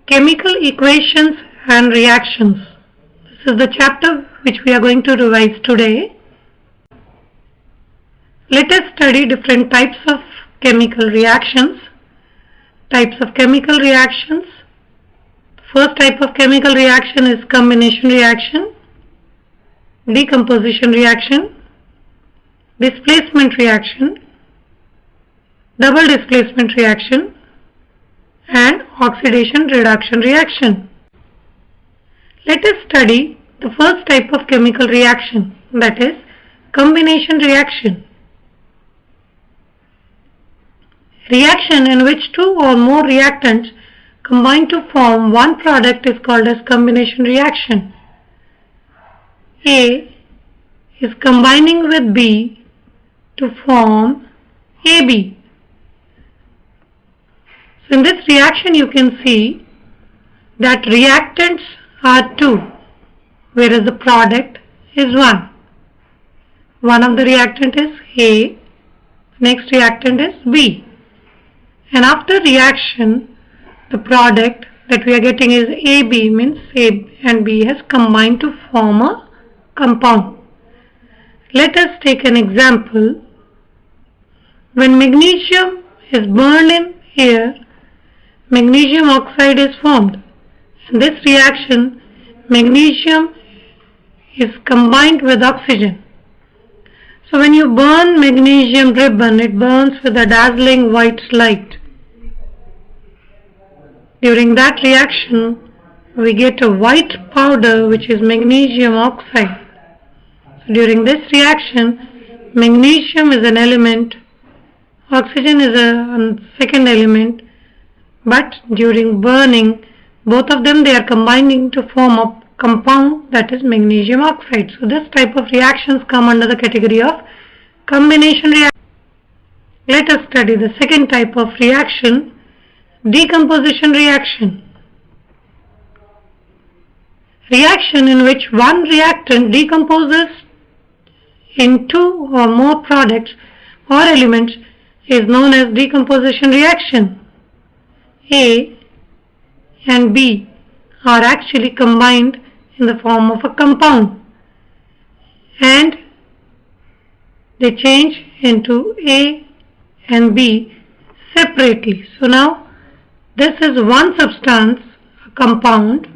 Chemical equations and reactions. This is the chapter which we are going to revise today. Let us study different types of chemical reactions. Types of chemical reactions. First type of chemical reaction is combination reaction, decomposition reaction, displacement reaction, double displacement reaction, and oxidation reduction reaction. Let us study the first type of chemical reaction, that is combination reaction. Reaction in which two or more reactants combine to form one product is called as combination reaction. A is combining with B to form AB. So in this reaction you can see that reactants are two, whereas the product is one. One of the reactant is A, next reactant is B. And after reaction, the product that we are getting is AB, means A and B has combined to form a compound. Let us take an example. When magnesium is burned in air, magnesium oxide is formed. In this reaction, magnesium is combined with oxygen. So when you burn magnesium ribbon, it burns with a dazzling white light. During that reaction, we get a white powder which is magnesium oxide. So during this reaction, magnesium is an element, oxygen is a second element, but during burning, both of them they are combining to form a compound that is magnesium oxide. So this type of reactions come under the category of combination reaction. Let us study the second type of reaction, decomposition reaction. Reaction in which one reactant decomposes in two or more products or elements is known as decomposition reaction. A and B are actually combined in the form of a compound and they change into A and B separately. So now this is one substance, a compound.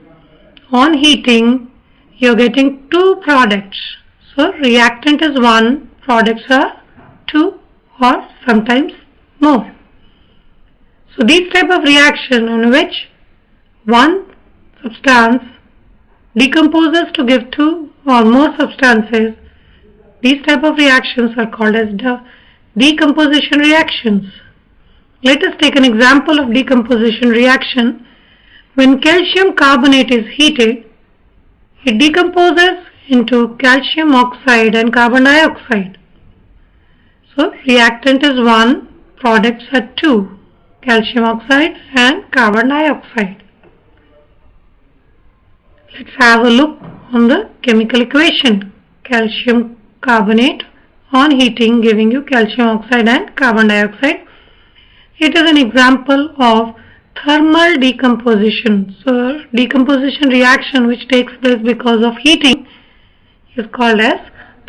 On heating, you are getting two products. So reactant is one, products are two or sometimes more. So these type of reaction in which one substance decomposes to give two or more substances, these type of reactions are called as the decomposition reactions. Let us take an example of decomposition reaction. When calcium carbonate is heated, it decomposes into calcium oxide and carbon dioxide. So reactant is one, products are two, calcium oxide and carbon dioxide. Let's have a look on the chemical equation. Calcium carbonate on heating giving you calcium oxide and carbon dioxide. It is an example of thermal decomposition. So decomposition reaction which takes place because of heating is called as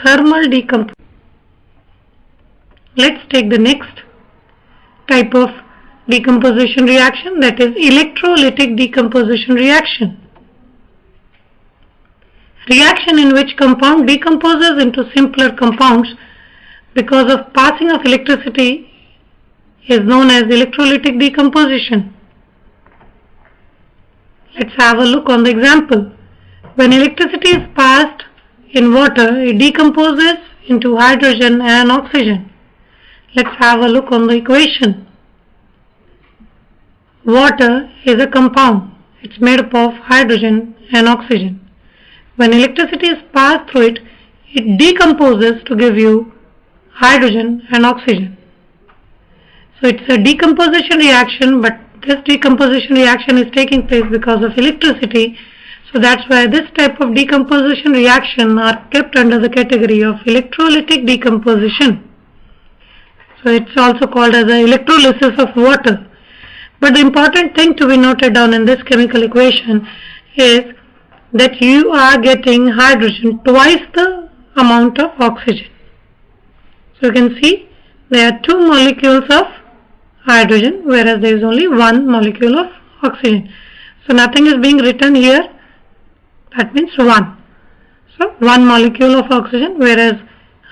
thermal decomposition. Let's take the next type of decomposition reaction, that is electrolytic decomposition reaction. Reaction in which compound decomposes into simpler compounds because of passing of electricity is known as electrolytic decomposition. Let's have a look on the example. When electricity is passed in water, it decomposes into hydrogen and oxygen. Let's have a look on the equation. Water is a compound. It's made up of hydrogen and oxygen. When electricity is passed through it, it decomposes to give you hydrogen and oxygen. So it's a decomposition reaction, but this decomposition reaction is taking place because of electricity. So that's why this type of decomposition reaction are kept under the category of electrolytic decomposition. So it's also called as the electrolysis of water. But the important thing to be noted down in this chemical equation is that you are getting hydrogen twice the amount of oxygen. So you can see there are two molecules of hydrogen, whereas there is only one molecule of oxygen. So nothing is being written here, that means 1. So 1 molecule of oxygen, whereas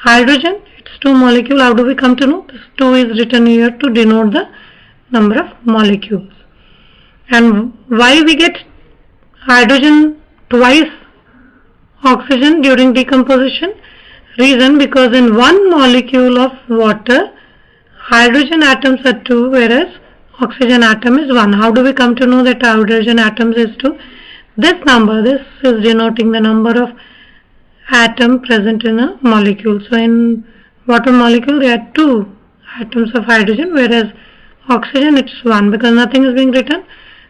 hydrogen, it's 2 molecule. How do we come to know? This 2 is written here to denote the number of molecules. And why we get hydrogen twice oxygen during decomposition? Reason, because in 1 molecule of water, hydrogen atoms are 2, whereas oxygen atom is 1. How do we come to know that hydrogen atoms is 2? This number, this is denoting the number of atom present in a molecule. So in water molecule there are 2 atoms of hydrogen, whereas oxygen it's 1, because nothing is being written,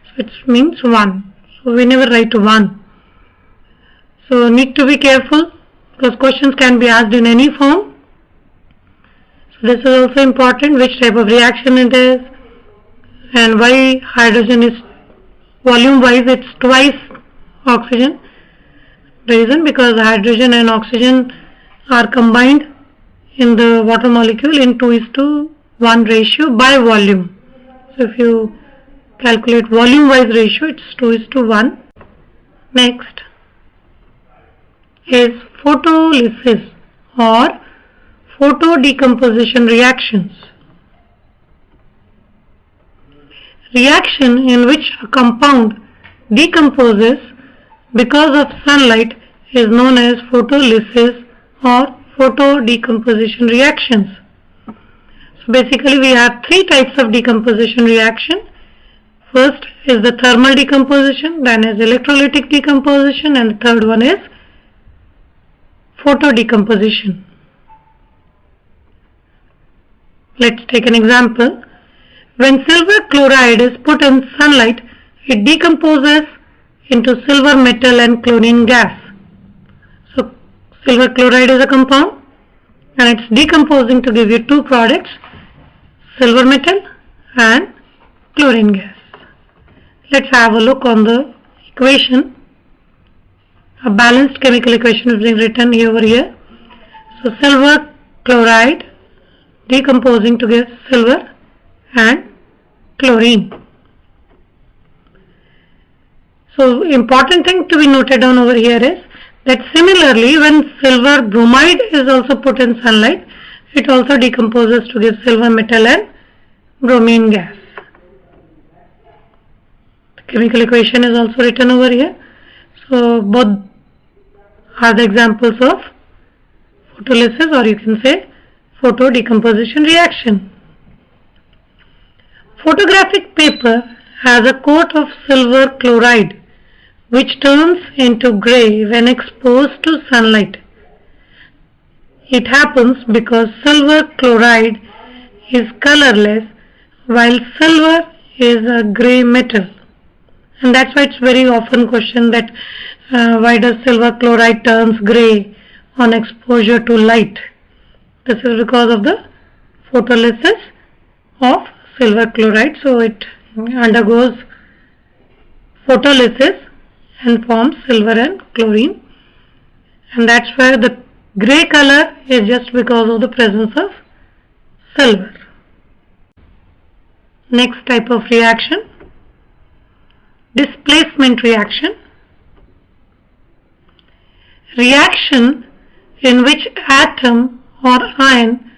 so it means 1. So we never write 1. So need to be careful, because questions can be asked in any form. So this is also important, which type of reaction it is, and why hydrogen is volume wise it's twice oxygen. Reason, because hydrogen and oxygen are combined in the water molecule in 2:1 ratio by volume. So if you calculate volume wise ratio, it's 2:1. Next is photolysis or photodecomposition reactions. Reaction in which a compound decomposes because of sunlight is known as photolysis or photodecomposition reactions. So basically we have 3 types of decomposition reaction. First is the thermal decomposition, then is electrolytic decomposition, and the third one is photodecomposition. Let's take an example. When silver chloride is put in sunlight, it decomposes into silver metal and chlorine gas. So silver chloride is a compound and it's decomposing to give you 2 products, silver metal and chlorine gas. Let's have a look on the equation. A balanced chemical equation is being written over here. So silver chloride decomposing to give silver and chlorine. So important thing to be noted down over here is that similarly when silver bromide is also put in sunlight, it also decomposes to give silver metal and bromine gas. The chemical equation is also written over here. So both are the examples of photolysis, or you can say photodecomposition reaction. Photographic paper has a coat of silver chloride which turns into grey when exposed to sunlight. It happens because silver chloride is colorless while silver is a grey metal. And that's why it's very often questioned that why does silver chloride turns grey on exposure to light. This is because of the photolysis of silver chloride. So it undergoes photolysis and forms silver and chlorine, and that's why the grey color is just because of the presence of silver. Next type of reaction, displacement reaction. Reaction in which atom or ion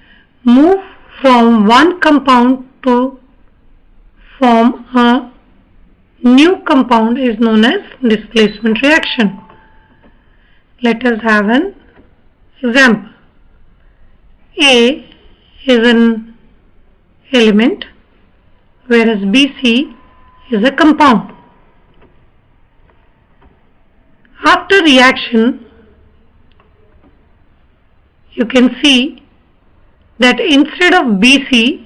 move from one compound to form a new compound is known as displacement reaction. Let us have an example. A is an element, whereas BC is a compound. After reaction, you can see that instead of BC,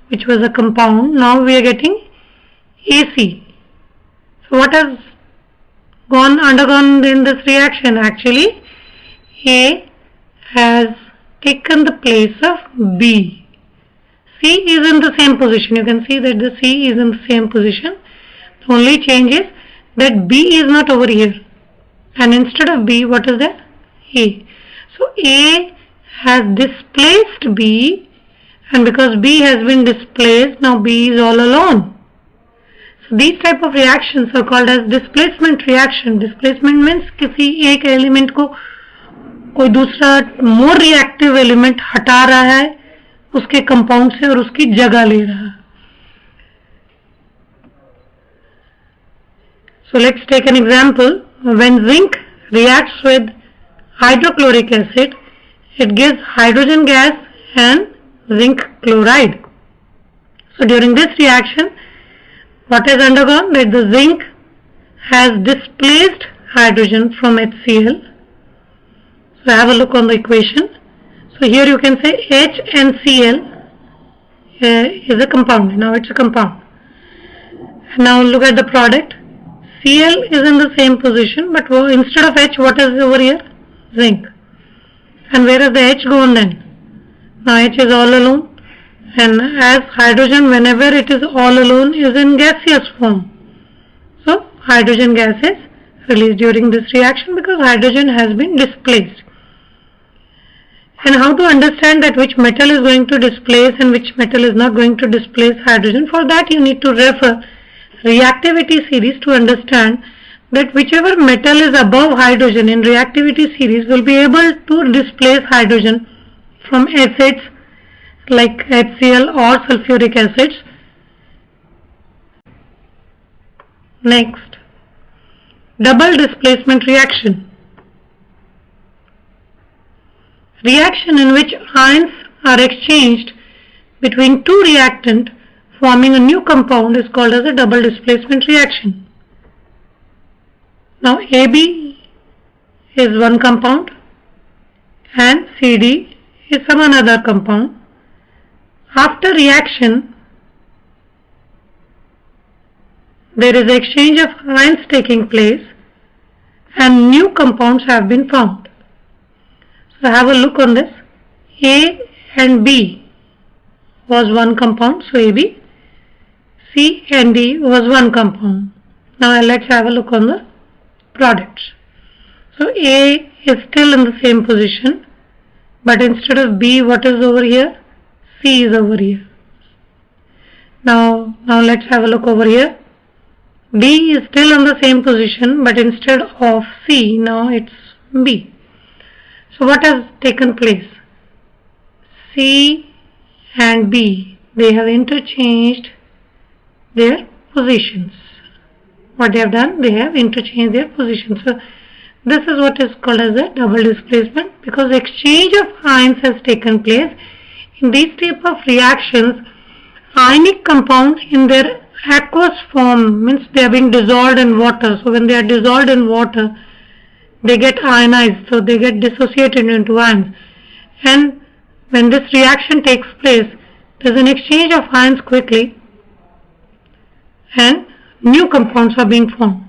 which was a compound, now we are getting AC. So what has undergone in this reaction? Actually, A has taken the place of B. C is in the same position. You can see that the C is in the same position. The only change is that B is not over here. And instead of B, what is there? A. So A has displaced B, and because B has been displaced, now B is all alone. So these type of reactions are called as displacement reaction. Displacement means किसी एक element को कोई दूसरा more reactive element हटा रहा है उसके compound से और उसकी जगह ले रहा है. So let's take an example. When zinc reacts with hydrochloric acid, it gives hydrogen gas and zinc chloride. So during this reaction, what has undergone? That the zinc has displaced hydrogen from HCl. So have a look on the equation. So here you can say HNCl is a compound. Now it's a compound. Now look at the product. Cl is in the same position, but instead of H, what is over here? Zinc. And where is the H gone then? Now H is all alone. And as hydrogen, whenever it is all alone, is in gaseous form. So hydrogen gas is released during this reaction because hydrogen has been displaced. And how to understand that which metal is going to displace and which metal is not going to displace hydrogen? For that you need to refer reactivity series to understand that whichever metal is above hydrogen in reactivity series will be able to displace hydrogen from acids like HCl or sulfuric acids. Next, double displacement reaction. Reaction in which ions are exchanged between two reactants forming a new compound is called as a double displacement reaction. Now AB is one compound and CD is some another compound. After reaction, there is exchange of ions taking place and new compounds have been found. So have a look on this. A and B was one compound, so AB. C and D was one compound. Now let's have a look on the products. So A is still in the same position, but instead of B, what is over here? C is over here. Now let's have a look over here. D is still in the same position, but instead of C, now it's B. So what has taken place? C and B, they have interchanged their positions. What they have done? They have interchanged their positions. So this is what is called as a double displacement because exchange of ions has taken place. In these type of reactions, ionic compounds in their aqueous form means they have been dissolved in water. So when they are dissolved in water, they get ionized, so they get dissociated into ions. And when this reaction takes place, there is an exchange of ions quickly and new compounds are being formed.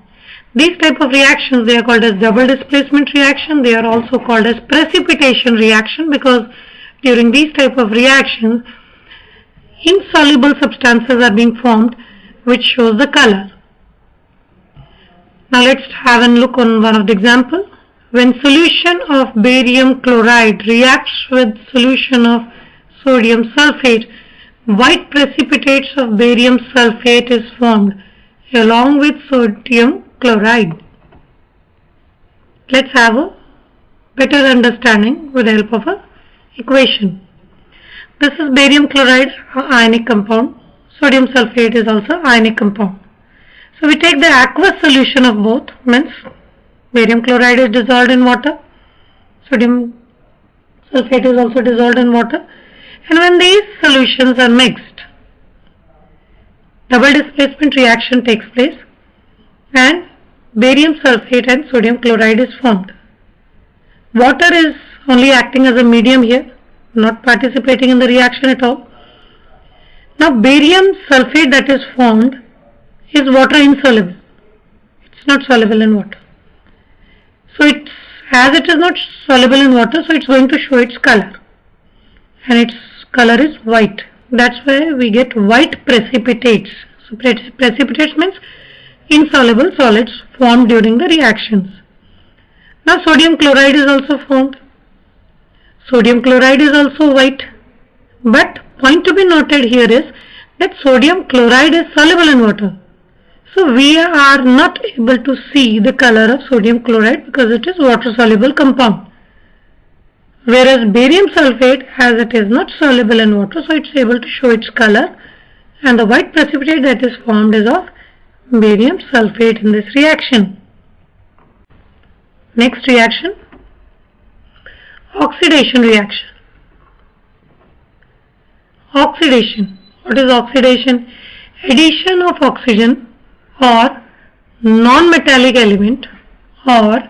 These type of reactions, they are called as double displacement reaction. They are also called as precipitation reaction because during these type of reactions, insoluble substances are being formed which shows the color. Now let's have a look on one of the example. When solution of barium chloride reacts with solution of sodium sulfate, white precipitates of barium sulfate is formed along with sodium chloride. Let's have a better understanding with the help of a equation. This is barium chloride, ionic compound. Sodium sulfate is also ionic compound. So we take the aqueous solution of both, means barium chloride is dissolved in water, sodium sulfate is also dissolved in water, and when these solutions are mixed, double displacement reaction takes place and barium sulfate and sodium chloride is formed. Water is only acting as a medium here, not participating in the reaction at all. Now barium sulfate that is formed is water insoluble. It's not soluble in water. So as it is not soluble in water, so it's going to show its color. And its color is white. That's why we get white precipitates. So precipitates means insoluble solids formed during the reactions. Now sodium chloride is also formed. Sodium chloride is also white. But point to be noted here is that sodium chloride is soluble in water. So we are not able to see the color of sodium chloride because it is water soluble compound. Whereas barium sulfate, as it is not soluble in water, so it's able to show its color, and the white precipitate that is formed is of barium sulfate in this reaction. Next reaction, oxidation reaction. Oxidation. What is oxidation? Addition of oxygen or non-metallic element or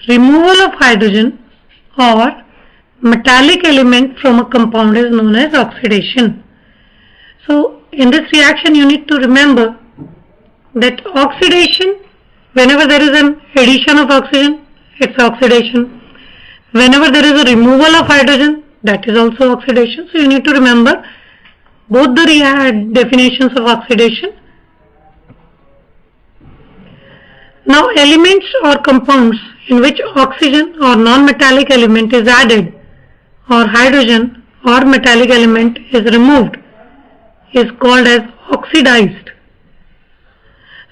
removal of hydrogen or metallic element from a compound is known as oxidation. So in this reaction you need to remember that oxidation, whenever there is an addition of oxygen, it's oxidation. Whenever there is a removal of hydrogen, that is also oxidation. So you need to remember both the definitions of oxidation. Now elements or compounds in which oxygen or non-metallic element is added or hydrogen or metallic element is removed is called as oxidized.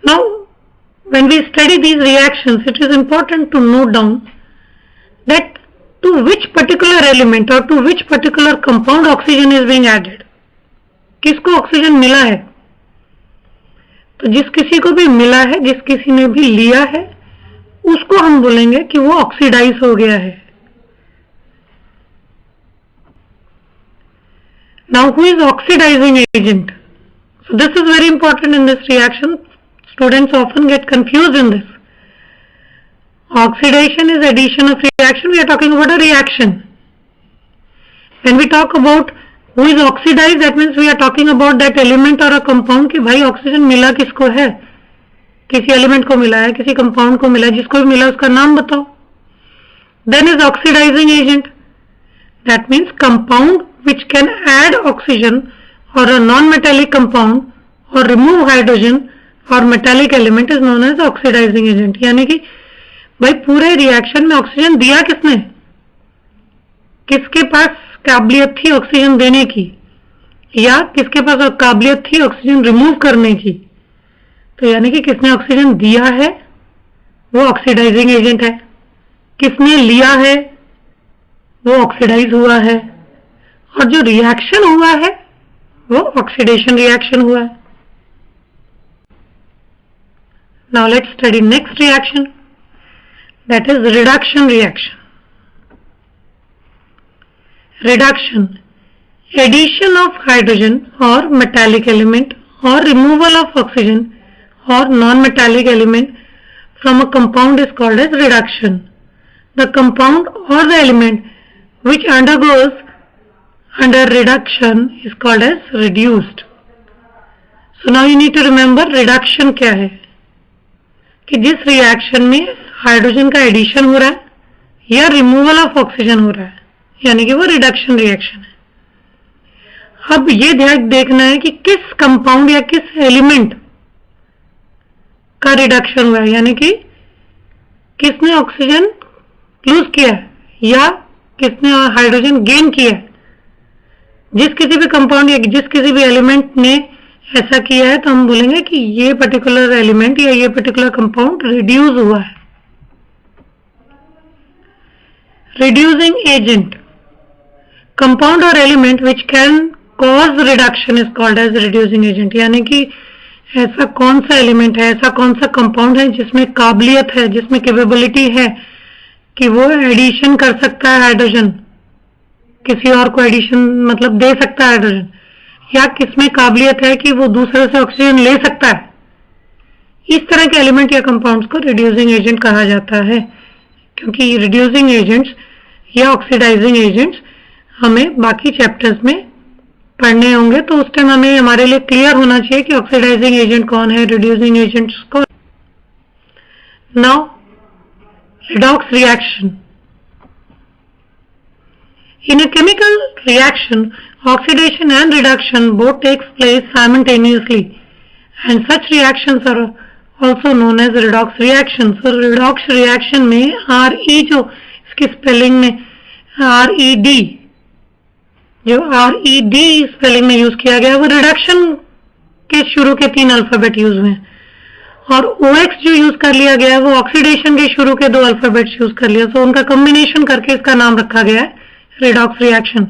Now when we study these reactions, it is important to note down that to which particular element or to which particular compound oxygen is being added. किसको oxygen मिला है? तो जिस किसी को भी मिला है, जिस किसी ने भी लिया है, उसको हम बोलेंगे कि वो ऑक्सीडाइज हो गया है. Now who is oxidizing agent? So this is very important in this reaction. Students often get confused in this. Oxidation is addition of reaction. We are talking about a reaction. When we talk about who is oxidized, that means we are talking about that element or a compound कि भाई oxygen मिला किसको है, किसी element को मिला है, किसी कंपाउंड को मिला है, जिसको भी मिला उसका नाम बताओ. Then is oxidizing agent. That means compound which can add oxygen or a non-metallic compound or remove hydrogen or metallic element is known as oxidizing agent. यानी कि भाई पूरे रिएक्शन में ऑक्सीजन दिया किसने, किसके पास काबिलियत थी ऑक्सीजन देने की या किसके पास काबिलियत थी ऑक्सीजन रिमूव करने की. तो यानी कि किसने ऑक्सीजन दिया है वो ऑक्सीडाइजिंग एजेंट है, किसने लिया है वो ऑक्सीडाइज हुआ है, और जो रिएक्शन हुआ है वो ऑक्सीडेशन रिएक्शन हुआ है. Now let's study next reaction, that is reduction reaction. Reduction, addition of hydrogen or metallic element or removal of oxygen or non-metallic element from a compound is called as reduction. The compound or the element which undergoes under reduction is called as reduced. So now you need to remember reduction क्या है, कि जिस reaction में hydrogen का addition हो रहा है या रिमूवल ऑफ ऑक्सीजन हो रहा है, यानी कि वो रिडक्शन रिएक्शन है. अब ये ध्यान देखना है कि किस कंपाउंड या किस एलिमेंट का रिडक्शन हुआ है, यानी कि किसने ऑक्सीजन लूज किया है या किसने हाइड्रोजन गेन किया है. जिस किसी भी कंपाउंड या जिस किसी भी एलिमेंट ने ऐसा किया है तो हम बोलेंगे कि ये पर्टिकुलर एलिमेंट या ये पर्टिकुलर कंपाउंड रिड्यूस हुआ है. रिड्यूसिंग एजेंट, कंपाउंड और element which can cause reduction is called as reducing agent. यानी कि ऐसा कौन सा एलिमेंट है, ऐसा कौन सा कंपाउंड है जिसमें काबिलियत है, जिसमें कैपेबिलिटी है कि वो एडिशन कर सकता है हाइड्रोजन, किसी और को एडिशन मतलब दे सकता है हाइड्रोजन, या किसमें काबिलियत है कि वो दूसरे से ऑक्सीजन ले सकता है. इस तरह के एलिमेंट या कंपाउंड्स को रिड्यूसिंग एजेंट कहा जाता है, क्योंकि रिड्यूसिंग एजेंट्स या ऑक्सीडाइजिंग एजेंट्स हमें बाकी चैप्टर्स में पढ़ने होंगे, तो उस टाइम हमें हमारे लिए क्लियर होना चाहिए कि ऑक्सीडाइजिंग एजेंट कौन है, रिड्यूसिंग एजेंट्स कौन. Now redox reaction. In a chemical reaction, oxidation and reduction both takes place simultaneously, and such reactions are also known as redox reactions. So redox reaction में RE जो इसकी spelling में RED जो RED spelling में use किया गया वो reduction के शुरू के 3 अल्फाबेट यूज हुए हैं, और OX जो यूज कर लिया गया है वो ऑक्सीडेशन के शुरू के 2 अल्फाबेट्स यूज कर लिया, सो उनका कॉम्बिनेशन करके इसका नाम रखा गया है redox reaction.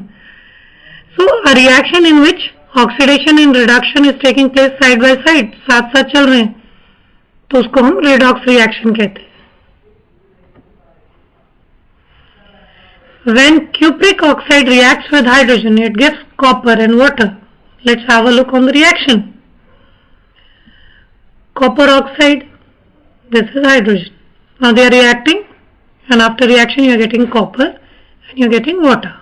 So a reaction in which oxidation and reduction is taking place side by side, साथ साथ चल रहे हैं, तो उसको हम redox reaction कहते हैं. When cupric oxide reacts with hydrogen, it gives copper and water. Let's have a look on the reaction. Copper oxide, this is hydrogen. Now they are reacting, and after reaction you are getting copper and you are getting water.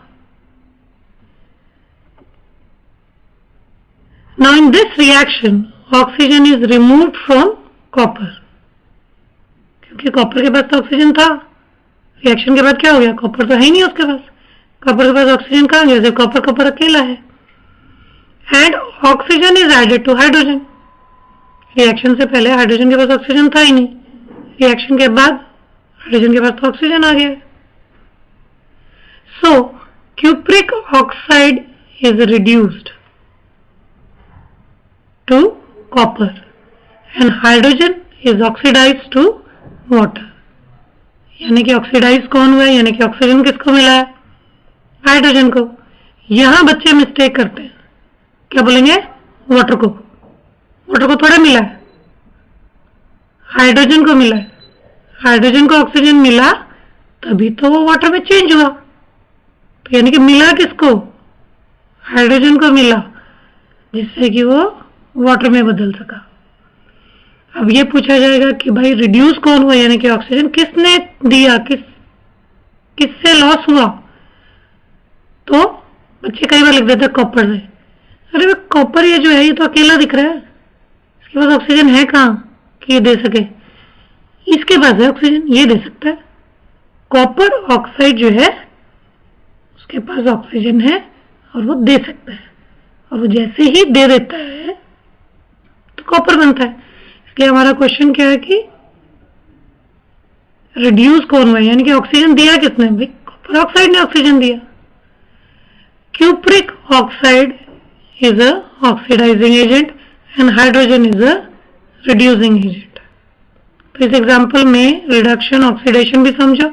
Now in this reaction, oxygen is removed from copper. क्योंकि copper के पास तो oxygen था, reaction के बाद क्या हो गया, copper तो है ही नहीं उसके पास, कॉपर के पास ऑक्सीजन कहाँ गया, सिर्फ कॉपर कॉपर अकेला है. And oxygen is added to hydrogen. Reaction से पहले हाइड्रोजन के पास ऑक्सीजन था ही नहीं, रिएक्शन के बाद हाइड्रोजन के पास तो ऑक्सीजन आ गया. सो cupric oxide is reduced to copper and hydrogen is oxidized to water. यानी कि ऑक्सीडाइज कौन हुआ है, यानी कि ऑक्सीजन किसको मिला है, हाइड्रोजन को. यहां बच्चे मिस्टेक करते हैं, क्या बोलेंगे, वाटर को. वाटर को थोड़ा मिला है, हाइड्रोजन को मिला है. हाइड्रोजन को ऑक्सीजन मिला तभी तो वो वाटर में चेंज हुआ, तो यानी कि मिला किसको, हाइड्रोजन को मिला, जिससे कि वो वाटर में बदल सका. अब ये पूछा जाएगा कि भाई रिड्यूस कौन हुआ, यानी कि ऑक्सीजन किसने दिया, किससे लॉस हुआ, तो बच्चे कई बार लिख देते हैं कॉपर से. अरे भाई कॉपर ये जो है ये तो अकेला दिख रहा है, इसके पास ऑक्सीजन है कहाँ कि ये दे सके, इसके पास है ऑक्सीजन, ये दे सकता है. कॉपर ऑक्साइड जो है उसके पास ऑक्सीजन है और वो दे सकता है, और वो जैसे ही दे देता है तो कॉपर बनता है. इसलिए हमारा क्वेश्चन क्या है कि रिड्यूस कौन हुआ, यानी कि ऑक्सीजन दिया किसने, भाई कॉपर ऑक्साइड ने ऑक्सीजन दिया. cupric oxide is a oxidizing agent and hydrogen is a reducing agent. तो इस एग्जाम्पल में रिडक्शन ऑक्सीडेशन भी समझो,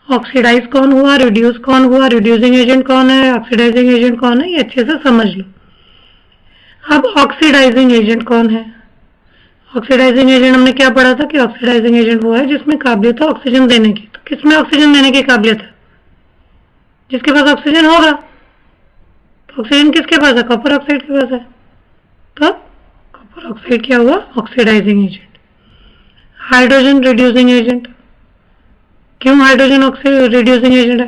ऑक्सीडाइज कौन हुआ, रिड्यूस कौन हुआ, रिड्यूसिंग एजेंट कौन है, ऑक्सीडाइजिंग एजेंट कौन है, ये अच्छे से समझ लो. अब ऑक्सीडाइजिंग एजेंट कौन है, ऑक्सीडाइजिंग एजेंट हमने क्या पढ़ा था कि ऑक्सीडाइजिंग एजेंट वो है जिसमें काबिलियत है ऑक्सीजन देने की. तो किसमें ऑक्सीजन देने की काबिलियत है, जिसके पास ऑक्सीजन होगा. तो ऑक्सीजन किसके पास है, कॉपर ऑक्साइड के पास है, तो कॉपर ऑक्साइड क्या हुआ, oxidising agent. Hydrogen reducing agent. क्यों हाइड्रोजन ऑक्साइड रिड्यूसिंग एजेंट है,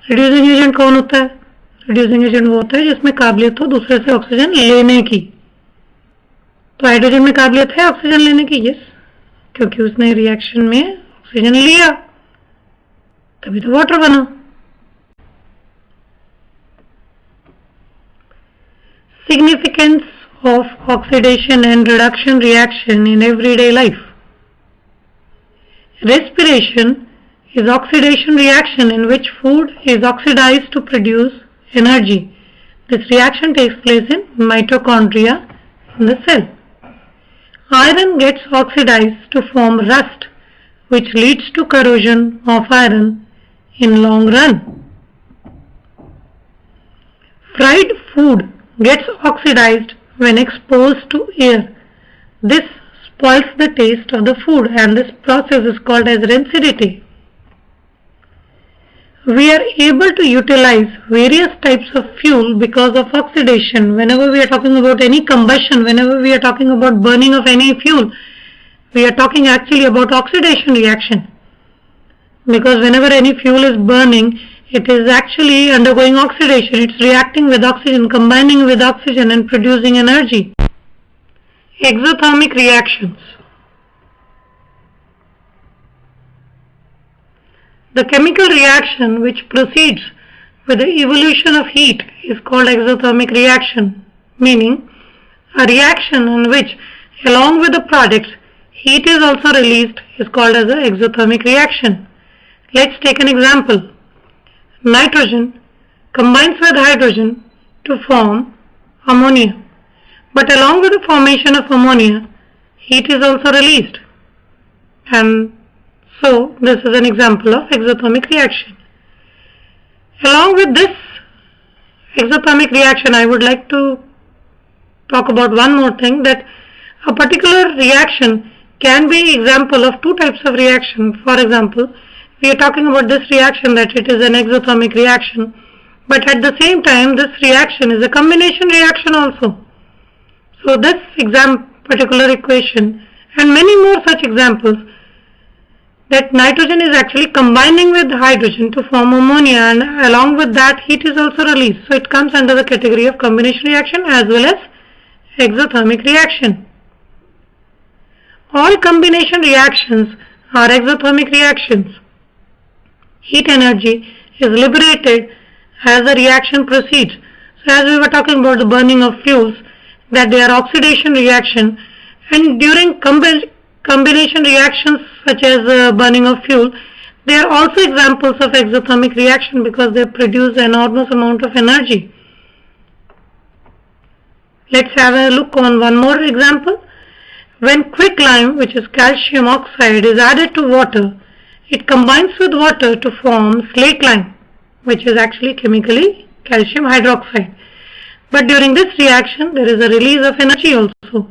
रिड्यूसिंग एजेंट कौन होता है, रिड्यूसिंग एजेंट वो होता है जिसमें काबिलियत हो दूसरे से ऑक्सीजन लेने की. तो हाइड्रोजन में काबिलियत है ऑक्सीजन लेने की, यस, क्योंकि उसने रिएक्शन में ऑक्सीजन लिया तभी तो वाटर बना. Significance of oxidation and reduction reaction in everyday life. Respiration is oxidation reaction in which food is oxidized to produce energy. This reaction takes place in mitochondria in the cell. Iron gets oxidized to form rust, which leads to corrosion of iron in long run. Fried food gets oxidized when exposed to air. This spoils the taste of the food and this process is called as rancidity. We are able to utilize various types of fuel because of oxidation. Whenever we are talking about any combustion, whenever we are talking about burning of any fuel, we are talking actually about oxidation reaction. Because whenever any fuel is burning, it is actually undergoing oxidation. It's reacting with oxygen, combining with oxygen and producing energy. Exothermic reactions. The chemical reaction which proceeds with the evolution of heat is called exothermic reaction, meaning a reaction in which along with the products heat is also released is called as an exothermic reaction. Let's take an example. Nitrogen combines with hydrogen to form ammonia, but along with the formation of ammonia heat is also released, and so this is an example of exothermic reaction. Along with this exothermic reaction, I would like to talk about one more thing, that a particular reaction can be example of two types of reaction. For example, we are talking about this reaction that it is an exothermic reaction, but at the same time this reaction is a combination reaction also. So this particular equation and many more such examples, that nitrogen is actually combining with hydrogen to form ammonia, and along with that heat is also released. So it comes under the category of combination reaction as well as exothermic reaction. All combination reactions are exothermic reactions. Heat energy is liberated as the reaction proceeds. So as we were talking about the burning of fuels, that they are oxidation reaction, and during combination reactions such as burning of fuel, they are also examples of exothermic reaction because they produce enormous amount of energy. Let's have a look on one more example. When quicklime, which is calcium oxide, is added to water, it combines with water to form slate lime, which is actually chemically calcium hydroxide. But during this reaction there is a release of energy also.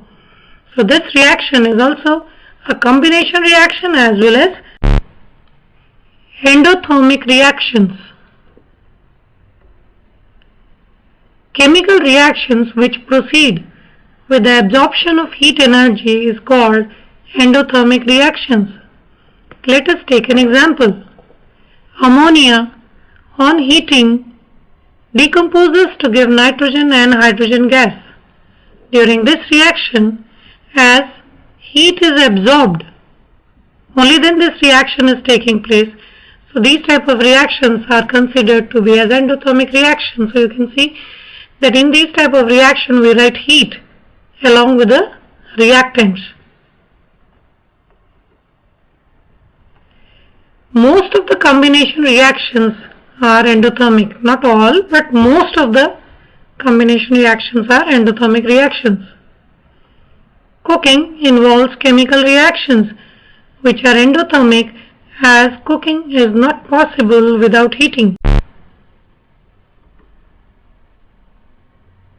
So this reaction is also a combination reaction as well as endothermic reactions. Chemical reactions which proceed with the absorption of heat energy is called endothermic reactions. Let us take an example. Ammonia on heating decomposes to give nitrogen and hydrogen gas. During this reaction, as heat is absorbed, only then this reaction is taking place. So these type of reactions are considered to be as endothermic reactions. So you can see that in these type of reaction we write heat along with the reactants. Most of the combination reactions are endothermic. Not all, but most of the combination reactions are endothermic reactions. Cooking involves chemical reactions which are endothermic, as cooking is not possible without heating.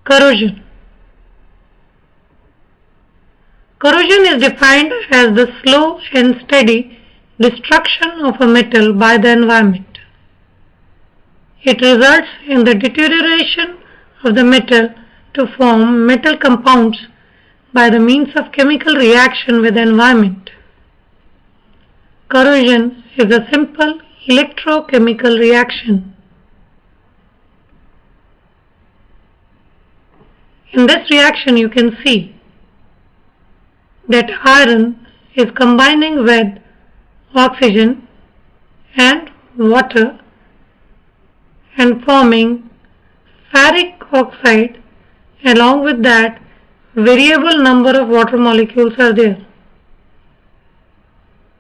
Corrosion. Corrosion is defined as the slow and steady destruction of a metal by the environment. It results in the deterioration of the metal to form metal compounds by the means of chemical reaction with the environment. Corrosion is a simple electrochemical reaction. In this reaction you can see that iron is combining with oxygen and water and forming ferric oxide. Along with that, variable number of water molecules are there.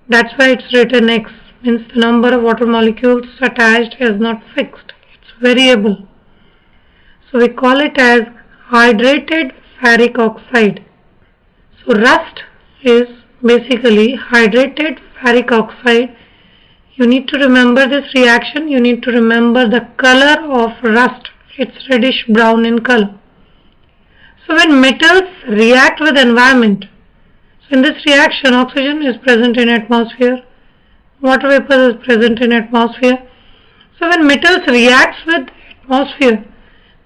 That's why it's written X, means the number of water molecules attached is not fixed, it's variable. So we call it as hydrated ferric oxide. So rust is basically hydrated ferric oxide. You need to remember this reaction. You need to remember the color of rust. It's reddish brown in color. So when metals react with environment, so in this reaction oxygen is present in atmosphere, water vapor is present in atmosphere. So when metals reacts with atmosphere,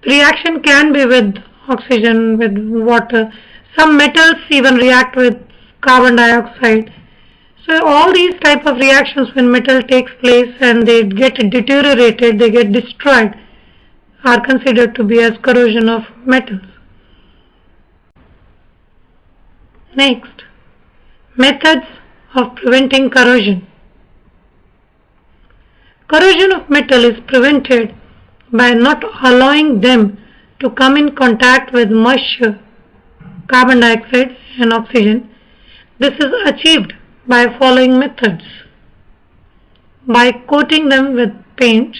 the reaction can be with oxygen, with water. Some metals even react with carbon dioxide. So all these type of reactions, when metal takes place and they get deteriorated, they get destroyed, are considered to be as corrosion of metals. Next, methods of preventing corrosion. Corrosion of metal is prevented by not allowing them to come in contact with moisture, carbon dioxide and oxygen. This is achieved by following methods: by coating them with paints,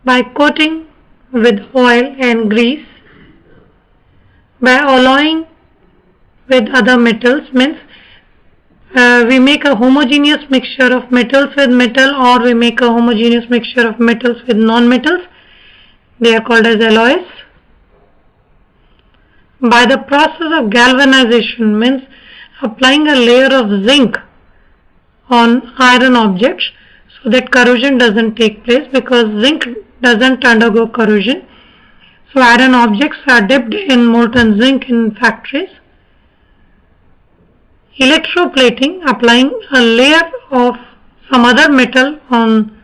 by coating with oil and grease, by alloying with other metals, means we make a homogeneous mixture of metals with metal, or we make a homogeneous mixture of metals with non-metals. They are called as alloys. By the process of galvanization, means applying a layer of zinc on iron objects so that corrosion doesn't take place, because zinc doesn't undergo corrosion. So iron objects are dipped in molten zinc in factories. Electroplating, applying a layer of some other metal on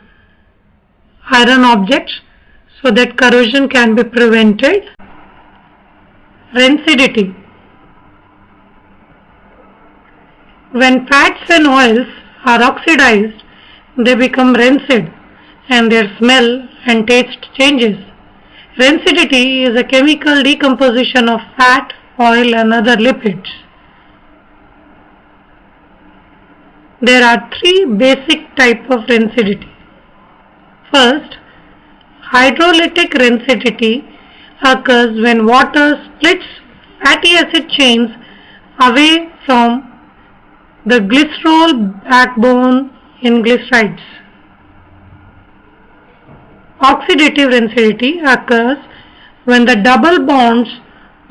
iron objects so that corrosion can be prevented. Rancidity. When fats and oils are oxidized, they become rancid and their smell and taste changes. Rancidity is a chemical decomposition of fat, oil and other lipids. There are three basic types of rancidity. First, hydrolytic rancidity occurs when water splits fatty acid chains away from the glycerol backbone in glycerides. Oxidative rancidity occurs when the double bonds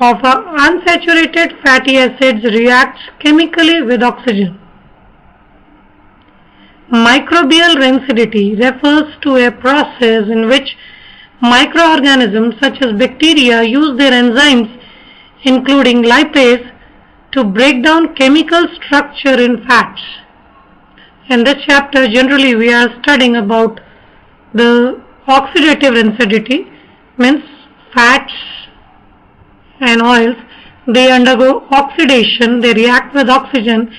of unsaturated fatty acids react chemically with oxygen. Microbial rancidity refers to a process in which microorganisms such as bacteria use their enzymes, including lipase, to break down chemical structure in fats. In this chapter, generally we are studying about the oxidative rancidity, means fats and oils, they undergo oxidation, they react with oxygen,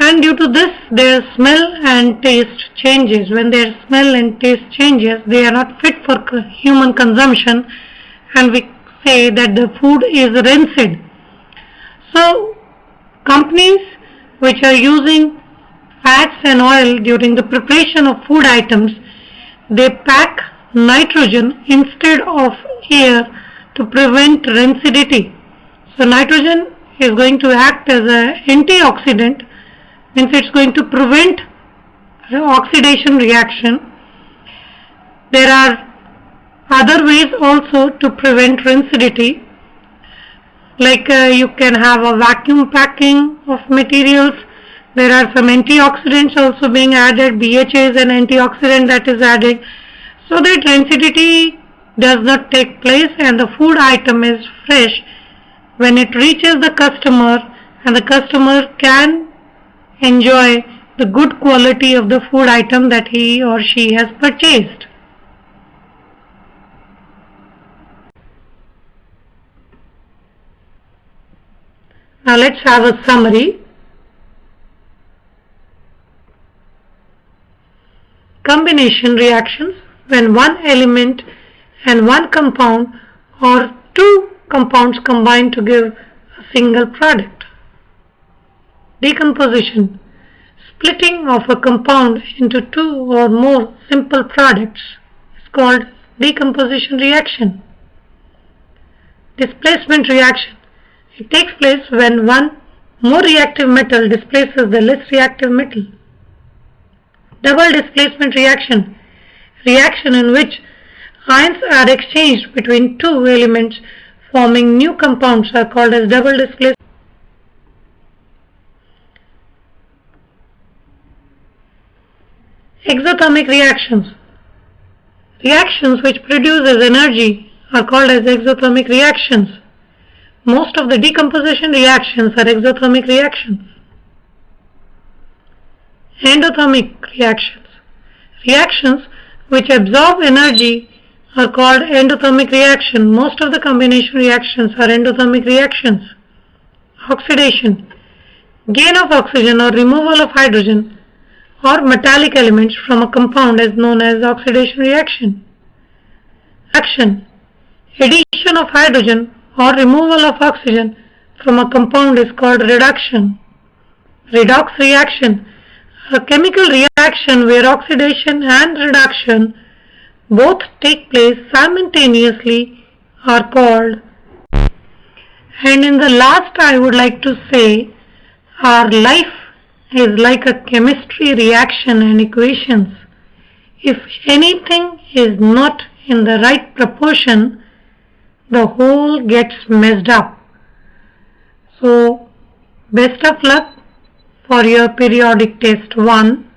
and due to this their smell and taste changes. When their smell and taste changes, they are not fit for human consumption, and we say that the food is rancid. So companies which are using fats and oil during the preparation of food items, they pack nitrogen instead of air to prevent rancidity. So nitrogen is going to act as an antioxidant, means it's going to prevent oxidation reaction. There are other ways also to prevent rancidity, like you can have a vacuum packing of materials. There are some antioxidants also being added. BHA is an antioxidant that is added, so that rancidity does not take place and the food item is fresh when it reaches the customer, and the customer can enjoy the good quality of the food item that he or she has purchased. Now let's have a summary. Combination reactions, when one element and one compound or two compounds combine to give a single product. Decomposition, splitting of a compound into two or more simple products, is called decomposition reaction. Displacement reaction, it takes place when one more reactive metal displaces the less reactive metal. Double displacement reaction, reaction in which ions are exchanged between two elements forming new compounds, are called as double displacement. Exothermic reactions, reactions which produces energy are called as exothermic reactions. Most of the decomposition reactions are exothermic reactions. Endothermic reactions, reactions which absorb energy are called endothermic reaction. Most of the combination reactions are endothermic reactions. Oxidation, gain of oxygen or removal of hydrogen or metallic elements from a compound is known as oxidation reaction. Action. Addition of hydrogen or removal of oxygen from a compound is called reduction. Redox reaction. A chemical reaction where oxidation and reduction both take place simultaneously are called. And in the last, I would like to say, our life is like a chemistry reaction and equations. If anything is not in the right proportion, the whole gets messed up. So, best of luck for your periodic test 1.